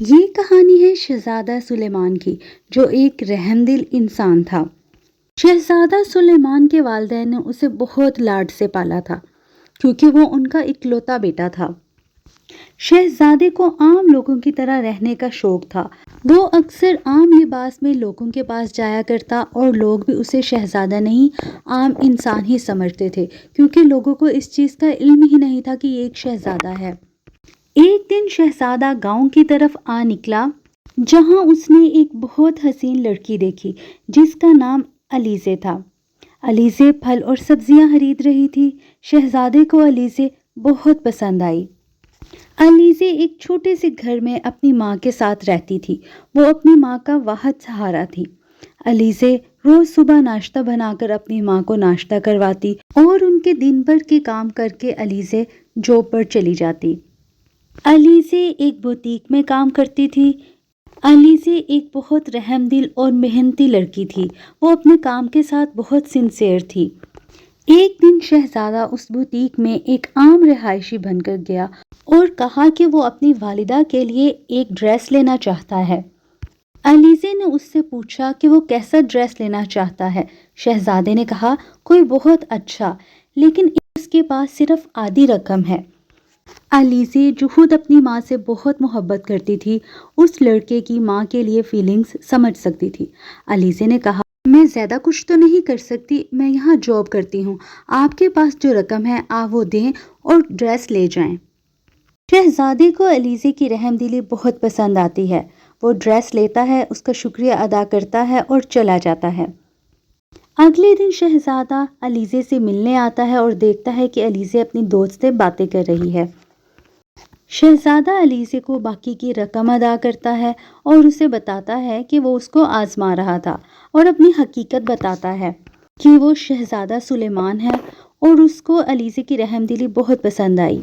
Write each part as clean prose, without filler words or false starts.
یہ کہانی ہے شہزادہ سلیمان کی، جو ایک رحم دل انسان تھا۔ شہزادہ سلیمان کے والدین نے اسے بہت لاڈ سے پالا تھا، کیونکہ وہ ان کا اکلوتا بیٹا تھا۔ شہزادے کو عام لوگوں کی طرح رہنے کا شوق تھا۔ وہ اکثر عام لباس میں لوگوں کے پاس جایا کرتا اور لوگ بھی اسے شہزادہ نہیں، عام انسان ہی سمجھتے تھے، کیونکہ لوگوں کو اس چیز کا علم ہی نہیں تھا کہ یہ ایک شہزادہ ہے۔ ایک دن شہزادہ گاؤں کی طرف آ نکلا، جہاں اس نے ایک بہت حسین لڑکی دیکھی جس کا نام علیزے تھا۔ علیزے پھل اور سبزیاں خرید رہی تھی۔ شہزادے کو علیزے بہت پسند آئی۔ علیزے ایک چھوٹے سے گھر میں اپنی ماں کے ساتھ رہتی تھی۔ وہ اپنی ماں کا واحد سہارا تھی۔ علیزے روز صبح ناشتہ بنا کر اپنی ماں کو ناشتہ کرواتی اور ان کے دن بھر کے کام کر کے علیزے جاب پر چلی جاتی۔ علیزے ایک بوتیک میں کام کرتی تھی۔ علیزے ایک بہت رحم دل اور محنتی لڑکی تھی۔ وہ اپنے کام کے ساتھ بہت سنسیئر تھی۔ ایک دن شہزادہ اس بوتیک میں ایک عام رہائشی بن کر گیا اور کہا کہ وہ اپنی والدہ کے لیے ایک ڈریس لینا چاہتا ہے۔ علیزے نے اس سے پوچھا کہ وہ کیسا ڈریس لینا چاہتا ہے۔ شہزادے نے کہا، کوئی بہت اچھا، لیکن اس کے پاس صرف آدھی رقم ہے۔ علیزے جو خود اپنی ماں سے بہت محبت کرتی تھی، اس لڑکے کی ماں کے لیے فیلنگز سمجھ سکتی تھی۔ علیزے نے کہا، میں زیادہ کچھ تو نہیں کر سکتی، میں یہاں جاب کرتی ہوں، آپ کے پاس جو رقم ہے آپ وہ دیں اور ڈریس لے جائیں۔ شہزادے کو علیزے کی رحم دلی بہت پسند آتی ہے۔ وہ ڈریس لیتا ہے، اس کا شکریہ ادا کرتا ہے اور چلا جاتا ہے۔ اگلے دن شہزادہ علیزے سے ملنے آتا ہے اور دیکھتا ہے کہ علیزے اپنی دوست سے باتیں کر رہی ہے۔ شہزادہ علیزے کو باقی کی رقم ادا کرتا ہے اور اسے بتاتا ہے کہ وہ اس کو آزما رہا تھا، اور اپنی حقیقت بتاتا ہے کہ وہ شہزادہ سلیمان ہے، اور اس کو علیزے کی رحم دلی بہت پسند آئی۔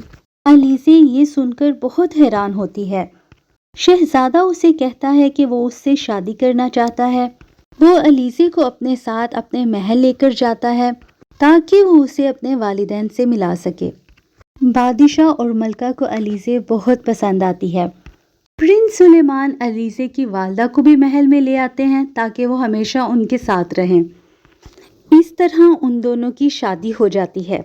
علیزے یہ سن کر بہت حیران ہوتی ہے۔ شہزادہ اسے کہتا ہے کہ وہ اس سے شادی کرنا چاہتا ہے۔ وہ علیزے کو اپنے ساتھ اپنے محل لے کر جاتا ہے تاکہ وہ اسے اپنے والدین سے ملا سکے۔ بادشاہ اور ملکہ کو علیزے بہت پسند آتی ہے۔ پرنس سلیمان علیزے کی والدہ کو بھی محل میں لے آتے ہیں تاکہ وہ ہمیشہ ان کے ساتھ رہیں۔ اس طرح ان دونوں کی شادی ہو جاتی ہے۔